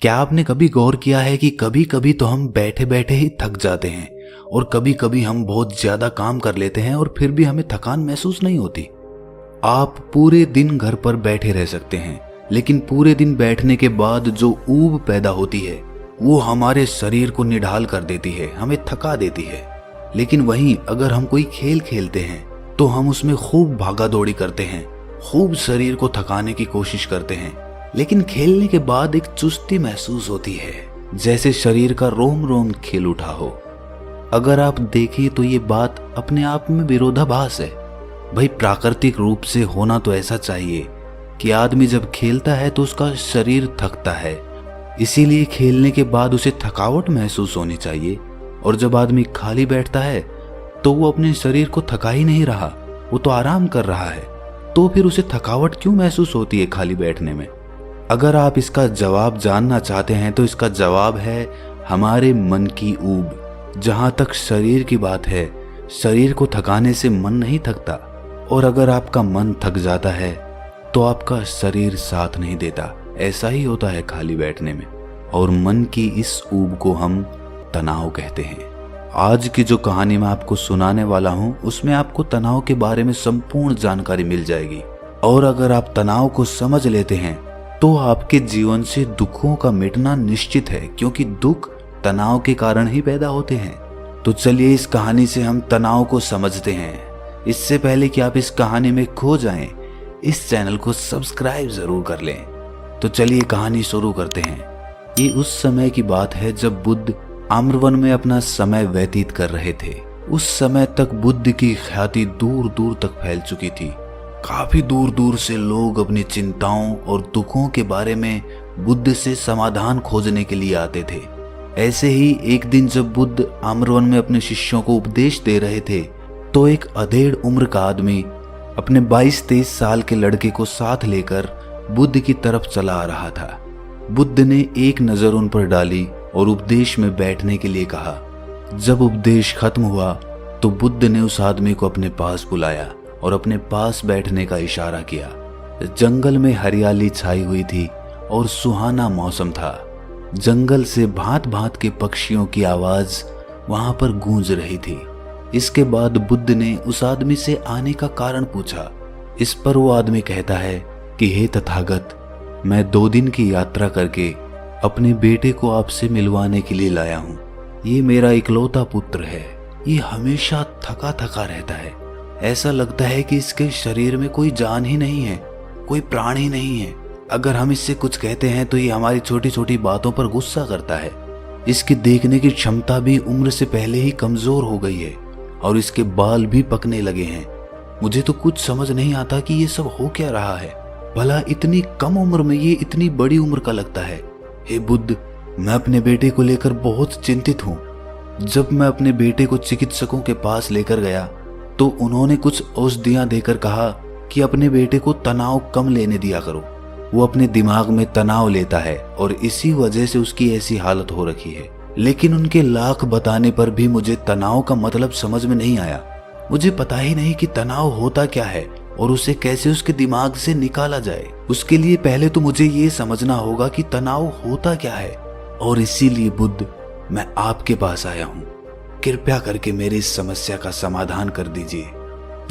क्या आपने कभी गौर किया है कि कभी कभी तो हम बैठे बैठे ही थक जाते हैं और कभी कभी हम बहुत ज्यादा काम कर लेते हैं और फिर भी हमें थकान महसूस नहीं होती। आप पूरे दिन घर पर बैठे रह सकते हैं, लेकिन पूरे दिन बैठने के बाद जो ऊब पैदा होती है वो हमारे शरीर को निढाल कर देती है, हमें थका देती है। लेकिन वहीं अगर हम कोई खेल खेलते हैं तो हम उसमें खूब भागा दौड़ी करते हैं, खूब शरीर को थकाने की कोशिश करते हैं, लेकिन खेलने के बाद एक चुस्ती महसूस होती है, जैसे शरीर का रोम रोम खिल उठा हो। अगर आप देखें तो ये बात अपने आप में विरोधाभास है। भाई प्राकृतिक रूप से होना तो ऐसा चाहिए कि आदमी जब खेलता है तो उसका शरीर थकता है, इसीलिए खेलने के बाद उसे थकावट महसूस होनी चाहिए। और जब आदमी खाली बैठता है तो वो अपने शरीर को थका ही नहीं रहा, वो तो आराम कर रहा है, तो फिर उसे थकावट क्यों महसूस होती है खाली बैठने में? अगर आप इसका जवाब जानना चाहते हैं तो इसका जवाब है हमारे मन की ऊब। जहां तक शरीर की बात है, शरीर को थकाने से मन नहीं थकता, और अगर आपका मन थक जाता है तो आपका शरीर साथ नहीं देता। ऐसा ही होता है खाली बैठने में। और मन की इस ऊब को हम तनाव कहते हैं। आज की जो कहानी मैं आपको सुनाने वाला हूं उसमें आपको तनाव के बारे में संपूर्ण जानकारी मिल जाएगी। और अगर आप तनाव को समझ लेते हैं तो आपके जीवन से दुखों का मिटना निश्चित है, क्योंकि दुख तनाव के कारण ही पैदा होते हैं। तो चलिए इस कहानी से हम तनाव को समझते हैं। इससे पहले कि आप इस कहानी में खो जाएं, इस चैनल को सब्सक्राइब जरूर कर लें। तो चलिए कहानी शुरू करते हैं। ये उस समय की बात है जब बुद्ध आम्रवन में अपना समय व्यतीत कर रहे थे। उस समय तक बुद्ध की ख्याति दूर दूर तक फैल चुकी थी। काफी दूर दूर से लोग अपनी चिंताओं और दुखों के बारे में बुद्ध से समाधान खोजने के लिए आते थे। ऐसे ही एक दिन जब बुद्ध आम्रवन में अपने शिष्यों को उपदेश दे रहे थे तो एक अधेड़ उम्र का आदमी अपने 22-23 साल के लड़के को साथ लेकर बुद्ध की तरफ चला आ रहा था। बुद्ध ने एक नजर उन पर डाली और उपदेश में बैठने के लिए कहा। जब उपदेश खत्म हुआ तो बुद्ध ने उस आदमी को अपने पास बुलाया और अपने पास बैठने का इशारा किया। जंगल में हरियाली छाई हुई थी और सुहाना मौसम था। जंगल से भांत भांत के पक्षियों की आवाज वहां पर गूंज रही थी। इसके बाद बुद्ध ने उस आदमी से आने का कारण पूछा। इस पर वो आदमी कहता है कि हे तथागत, मैं 2 दिन की यात्रा करके अपने बेटे को आपसे मिलवाने के लिए लाया हूँ। ये मेरा इकलौता पुत्र है। ये हमेशा थका थका रहता है। ऐसा लगता है कि इसके शरीर में कोई जान ही नहीं है, कोई प्राण ही नहीं है। अगर हम इससे कुछ कहते हैं तो ये हमारी छोटी छोटी बातों पर गुस्सा करता है। इसकी देखने की क्षमता भी उम्र से पहले ही कमजोर हो गई है और इसके बाल भी पकने लगे हैं। मुझे तो कुछ समझ नहीं आता कि ये सब हो क्या रहा है। भला इतनी कम उम्र में ये इतनी बड़ी उम्र का लगता है। हे बुद्ध, मैं अपने बेटे को लेकर बहुत चिंतित हूँ। जब मैं अपने बेटे को चिकित्सकों के पास लेकर गया तो उन्होंने कुछ औषधियां देकर कहा कि अपने बेटे को तनाव कम लेने दिया करो। वो अपने दिमाग में तनाव लेता है और इसी वजह से उसकी ऐसी हालत हो रखी है। लेकिन उनके लाख बताने पर भी मुझे तनाव का मतलब समझ में नहीं आया। मुझे पता ही नहीं कि तनाव होता क्या है और उसे कैसे उसके दिमाग से निकाला जाए। उसके लिए पहले तो मुझे ये समझना होगा कि तनाव होता क्या है। और इसीलिए बुद्ध, मैं आपके पास आया हूँ। कृपया करके मेरी इस समस्या का समाधान कर दीजिए।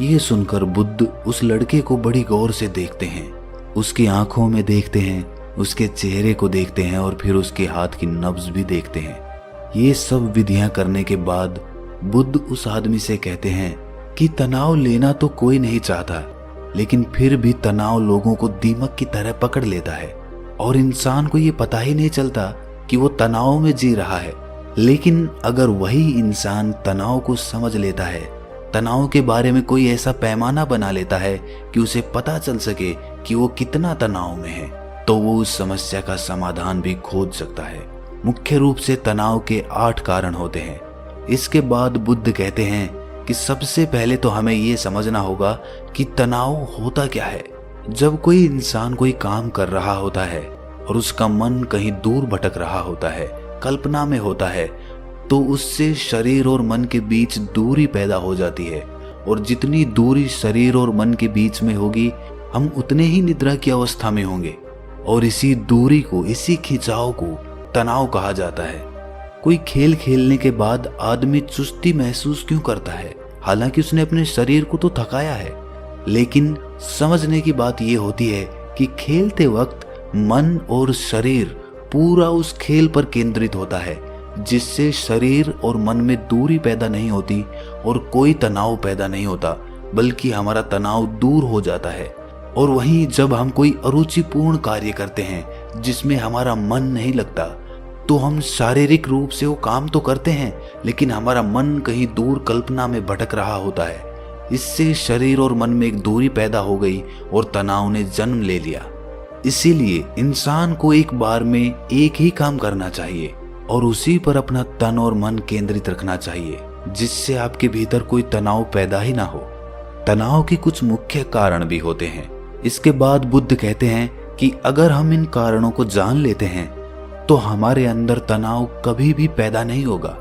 ये सुनकर बुद्ध उस लड़के को बड़ी गौर से देखते हैं। उसकी आंखों में देखते हैं, उसके चेहरे को देखते हैं और फिर उसके हाथ की नब्ज भी देखते हैं। ये सब विधियां करने के बाद बुद्ध उस आदमी से कहते हैं कि तनाव लेना तो कोई नहीं चाहता, लेकिन फिर भी तनाव लोगों को दीमक की तरह पकड़ लेता है और इंसान को ये पता ही नहीं चलता कि वो तनाव में जी रहा है। लेकिन अगर वही इंसान तनाव को समझ लेता है, तनाव के बारे में कोई ऐसा पैमाना बना लेता है कि उसे पता चल सके कि वो कितना तनाव में है, तो वो उस समस्या का समाधान भी खोज सकता है। मुख्य रूप से तनाव के 8 कारण होते हैं। इसके बाद बुद्ध कहते हैं कि सबसे पहले तो हमें ये समझना होगा कि तनाव होता क्या है। जब कोई इंसान कोई काम कर रहा होता है और उसका मन कहीं दूर भटक रहा होता है, कल्पना में होता है, तो उससे शरीर और मन के बीच दूरी पैदा हो जाती है। और जितनी दूरी शरीर और मन के बीच में होगी, हम उतने ही निद्रा की अवस्था में होंगे। और इसी दूरी को, इसी खिंचाव को तनाव कहा जाता है। कोई खेल खेलने के बाद आदमी चुस्ती महसूस क्यों करता है? हालांकि उसने अपने शरीर को तो थकाया है, लेकिन समझने की बात यह होती है कि खेलते वक्त मन और शरीर पूरा उस खेल पर केंद्रित होता है, जिससे शरीर और मन में दूरी पैदा नहीं होती और कोई तनाव पैदा नहीं होता, बल्कि हमारा तनाव दूर हो जाता है। और वहीं जब हम कोई अरुचिपूर्ण कार्य करते हैं जिसमें हमारा मन नहीं लगता, तो हम शारीरिक रूप से वो काम तो करते हैं, लेकिन हमारा मन कहीं दूर कल्पना में भटक रहा होता है। इससे शरीर और मन में एक दूरी पैदा हो गई और तनाव ने जन्म ले लिया। इसीलिए इंसान को एक बार में एक ही काम करना चाहिए और उसी पर अपना तन और मन केंद्रित रखना चाहिए, जिससे आपके भीतर कोई तनाव पैदा ही ना हो। तनाव के कुछ मुख्य कारण भी होते हैं। इसके बाद बुद्ध कहते हैं कि अगर हम इन कारणों को जान लेते हैं तो हमारे अंदर तनाव कभी भी पैदा नहीं होगा।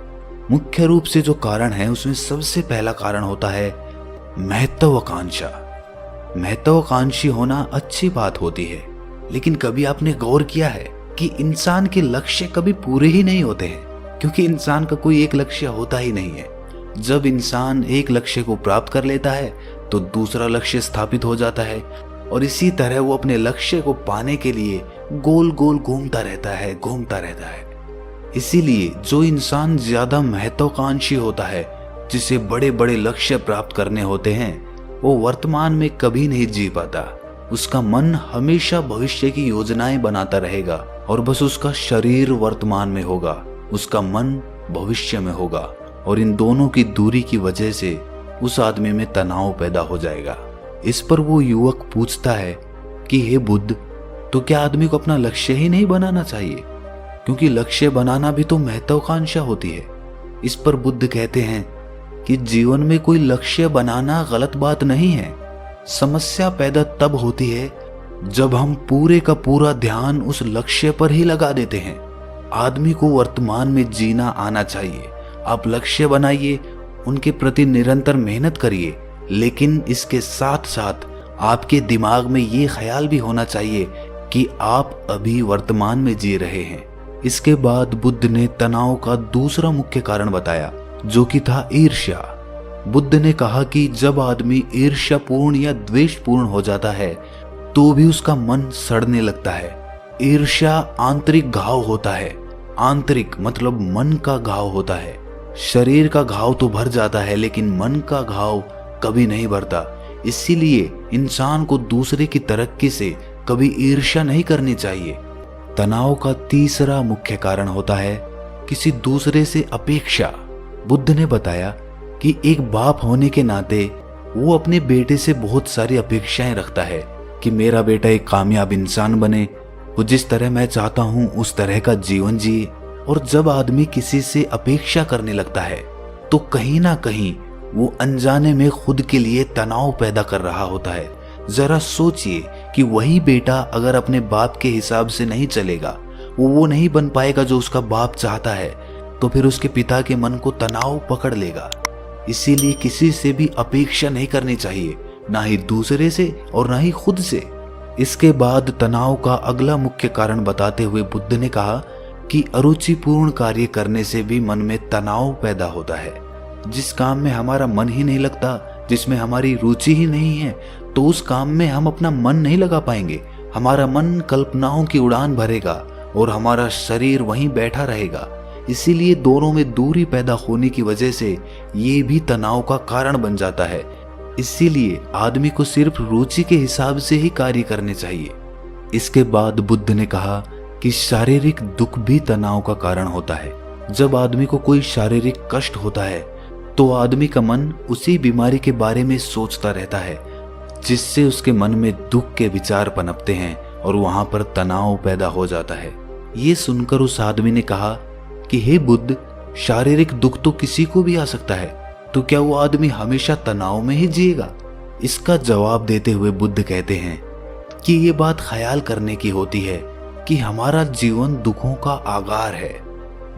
मुख्य रूप से जो कारण है उसमें सबसे पहला कारण होता है महत्वाकांक्षा। महत्वाकांक्षी होना अच्छी बात होती है, लेकिन कभी आपने गौर किया है कि इंसान के लक्ष्य कभी पूरे ही नहीं होते हैं, क्योंकि इंसान का कोई एक लक्ष्य होता ही नहीं है। जब इंसान एक लक्ष्य को प्राप्त कर लेता है तो दूसरा लक्ष्य स्थापित हो जाता है, और इसी तरह वो अपने लक्ष्य को पाने के लिए गोल गोल घूमता रहता है। इसीलिए जो इंसान ज्यादा महत्वाकांक्षी होता है, जिसे बड़े बड़े लक्ष्य प्राप्त करने होते हैं, वो वर्तमान में कभी नहीं जी पाता। उसका मन हमेशा भविष्य की योजनाएं बनाता रहेगा और बस उसका शरीर वर्तमान में होगा, उसका मन भविष्य में होगा, और इन दोनों की दूरी की वजह से उस आदमी में तनाव पैदा हो जाएगा। इस पर वो युवक पूछता है कि हे बुद्ध, तो क्या आदमी को अपना लक्ष्य ही नहीं बनाना चाहिए? क्योंकि लक्ष्य बनाना भी तो महत्वाकांक्षा होती है। इस पर बुद्ध कहते हैं कि जीवन में कोई लक्ष्य बनाना गलत बात नहीं है। समस्या पैदा तब होती है जब हम पूरे का पूरा ध्यान उस लक्ष्य पर ही लगा देते हैं। आदमी को वर्तमान में जीना आना चाहिए। आप लक्ष्य बनाइए, उनके प्रति निरंतर मेहनत करिए, लेकिन इसके साथ साथ आपके दिमाग में ये ख्याल भी होना चाहिए कि आप अभी वर्तमान में जी रहे हैं। इसके बाद बुद्ध ने तनाव का दूसरा मुख्य कारण बताया, जो कि था ईर्ष्या। बुद्ध ने कहा कि जब आदमी ईर्ष्यापूर्ण या द्वेषपूर्ण हो जाता है तो भी उसका मन सड़ने लगता है। ईर्ष्या आंतरिक घाव होता है। आंतरिक मतलब मन का घाव होता है। शरीर का घाव तो भर जाता है, लेकिन मन का घाव कभी नहीं भरता। इसीलिए इंसान को दूसरे की तरक्की से कभी ईर्ष्या नहीं करनी चाहिए। तनाव का तीसरा मुख्य कारण होता है किसी दूसरे से अपेक्षा। बुद्ध ने बताया कि एक बाप होने के नाते वो अपने बेटे से बहुत सारी अपेक्षाएं रखता है कि मेरा बेटा एक कामयाब इंसान बने, वो जिस तरह मैं चाहता हूं उस तरह का जीवन जिए। और जब आदमी किसी से अपेक्षा करने लगता है तो कहीं ना कहीं वो अनजाने में खुद के लिए तनाव पैदा कर रहा होता है। जरा सोचिए कि वही बेटा अगर अपने बाप के हिसाब से नहीं चलेगा, वो नहीं बन पाएगा जो उसका बाप चाहता है, तो फिर उसके पिता के मन को तनाव पकड़ लेगा। इसीलिए किसी से भी अपेक्षा नहीं करनी चाहिए, ना ही दूसरे से और ना ही खुद से। इसके बाद तनाव का अगला मुख्य कारण बताते हुए बुद्ध ने कहा कि अरुचिपूर्ण कार्य करने से भी मन में तनाव पैदा होता है। जिस काम में हमारा मन ही नहीं लगता, जिसमें हमारी रुचि ही नहीं है, तो उस काम में हम अपना मन नहीं लगा पाएंगे। हमारा मन कल्पनाओं की उड़ान भरेगा और हमारा शरीर वहीं बैठा रहेगा। इसीलिए दोनों में दूरी पैदा होने की वजह से ये भी तनाव का कारण बन जाता है। इसीलिए आदमी को सिर्फ रुचि के हिसाब से ही कार्य करने चाहिए। इसके बाद बुद्ध ने कहा कि शारीरिक दुख भी तनाव का कारण होता है। जब आदमी को कोई शारीरिक कष्ट होता है तो आदमी का मन उसी बीमारी के बारे में सोचता रहता है, जिससे उसके मन में दुख के विचार पनपते हैं और वहां पर तनाव पैदा हो जाता है। ये सुनकर उस आदमी ने कहा कि हे बुद्ध, शारीरिक दुख तो किसी को भी आ सकता है, तो क्या वो आदमी हमेशा तनाव में ही जिएगा? इसका जवाब देते हुए बुद्ध कहते हैं कि ये बात ख्याल करने की होती है कि हमारा जीवन दुखों का आगार है।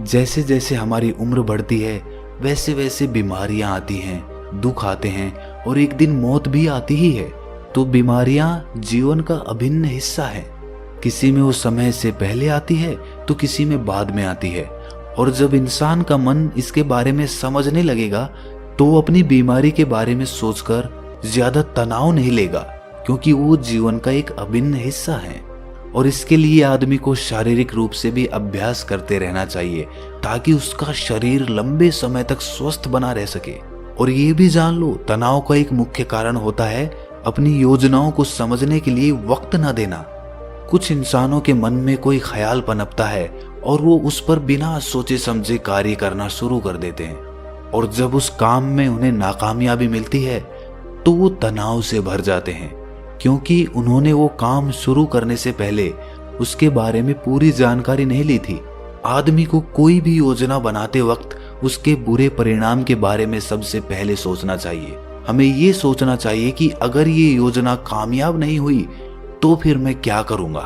जैसे जैसे हमारी उम्र बढ़ती है वैसे वैसे बीमारियां आती हैं, दुख आते हैं और एक दिन मौत भी आती ही है। तो बीमारियां जीवन का अभिन्न हिस्सा है। किसी में वो समय से पहले आती है तो किसी में बाद में आती है। और जब इंसान का मन इसके बारे में समझने लगेगा तो वो अपनी बीमारी के बारे में सोचकर ज्यादा तनाव नहीं लेगा, क्योंकि वो जीवन का एक अभिन्न हिस्सा है। और इसके लिए आदमी को शारीरिक रूप से भी अभ्यास करते रहना चाहिए ताकि उसका शरीर लंबे समय तक स्वस्थ बना रह सके। और ये भी जान लो, तनाव का एक मुख्य कारण होता है अपनी योजनाओं को समझने के लिए वक्त न देना। कुछ इंसानों के मन में कोई ख्याल पनपता है और वो उस पर बिना सोचे समझे कार्य करना शुरू कर देते हैं, और जब उस काम में उन्हें नाकामयाबी मिलती है तो वो तनाव से भर जाते हैं, क्योंकि उन्होंने वो काम शुरू करने से पहले उसके बारे में पूरी जानकारी नहीं ली थी। आदमी को कोई भी योजना बनाते वक्त उसके बुरे परिणाम के बारे में सबसे पहले सोचना चाहिए। हमें ये सोचना चाहिए कि अगर ये योजना कामयाब नहीं हुई तो फिर मैं क्या करूंगा।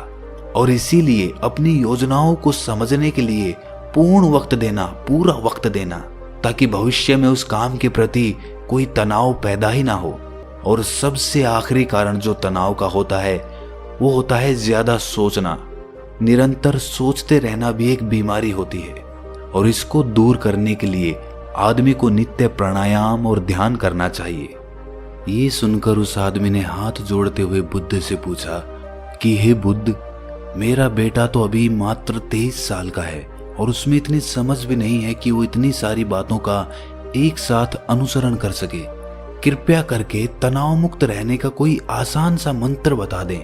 और इसीलिए अपनी योजनाओं को समझने के लिए पूर्ण वक्त देना, पूरा वक्त देना, ताकि भविष्य में उस काम के प्रति कोई तनाव पैदा ही ना हो। और सबसे आखिरी कारण जो तनाव का होता है वो होता है ज्यादा सोचना। निरंतर सोचते रहना भी एक बीमारी होती है, और इसको दूर करने के लिए आदमी को नित्य प्राणायाम और ध्यान करना चाहिए। ये सुनकर उस आदमी ने हाथ जोड़ते हुए बुद्ध से पूछा कि हे बुद्ध, मेरा बेटा तो अभी मात्र 23 साल का है और उसमें इतनी समझ भी नहीं है कि वो इतनी सारी बातों का एक साथ अनुसरण कर सके। कृपया करके तनाव मुक्त रहने का कोई आसान सा मंत्र बता दें,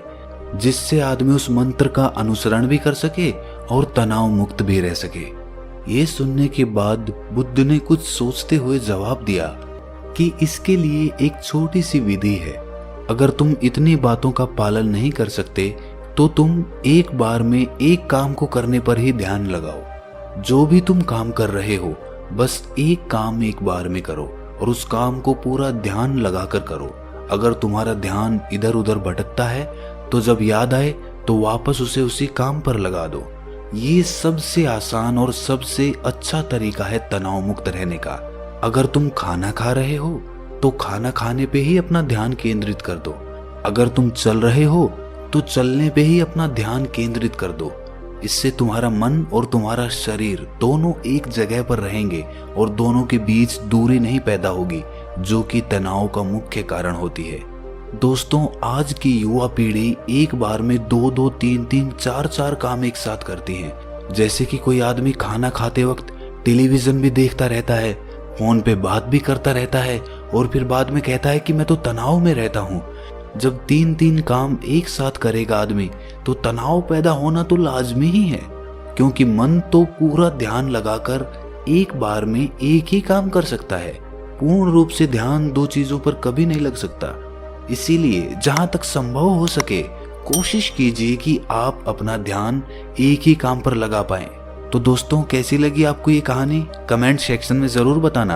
जिससे आदमी उस मंत्र का अनुसरण भी कर सके और तनाव मुक्त भी रह सके। ये सुनने के बाद बुद्ध ने कुछ सोचते हुए जवाब दिया कि इसके लिए एक छोटी सी विधि है। अगर तुम इतनी बातों का पालन नहीं कर सकते तो तुम एक बार में एक काम को करने पर ही ध्यान लगाओ। जो भी तुम काम कर रहे हो, बस एक काम एक बार में करो और उस काम को पूरा ध्यान लगाकर करो। अगर तुम्हारा ध्यान इधर उधर भटकता है तो जब याद आए तो वापस उसे उसी काम पर लगा दो। ये सबसे आसान और सबसे अच्छा तरीका है तनाव मुक्त रहने का। अगर तुम खाना खा रहे हो तो खाना खाने पे ही अपना ध्यान केंद्रित कर दो। अगर तुम चल रहे हो तो चलने पे ही अपना ध्यान केंद्रित कर दो। इससे तुम्हारा मन और तुम्हारा शरीर दोनों एक जगह पर रहेंगे और दोनों के बीच दूरी नहीं पैदा होगी, जो कि तनाव का मुख्य कारण होती है। दोस्तों, आज की युवा पीढ़ी एक बार में 2-2, 3-3, 4-4 काम एक साथ करती है। जैसे कि कोई आदमी खाना खाते वक्त टेलीविजन भी देखता रहता है, फोन पे बात भी करता रहता है और फिर बाद में कहता है कि मैं तो तनाव में रहता हूँ। जब 3-3 काम एक साथ करेगा आदमी तो तनाव पैदा होना तो लाजमी ही है, क्योंकि मन तो पूरा ध्यान लगाकर एक बार में एक ही काम कर सकता है। पूर्ण रूप से ध्यान दो चीजों पर कभी नहीं लग सकता। इसीलिए जहां तक संभव हो सके कोशिश कीजिए कि आप अपना ध्यान एक ही काम पर लगा पाएं। तो दोस्तों, कैसी लगी आपको ये कहानी कमेंट सेक्शन में जरूर बताना,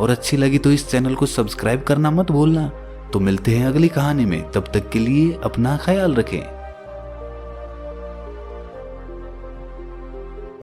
और अच्छी लगी तो इस चैनल को सब्सक्राइब करना मत भूलना। तो मिलते हैं अगली कहानी में, तब तक के लिए अपना ख्याल रखें।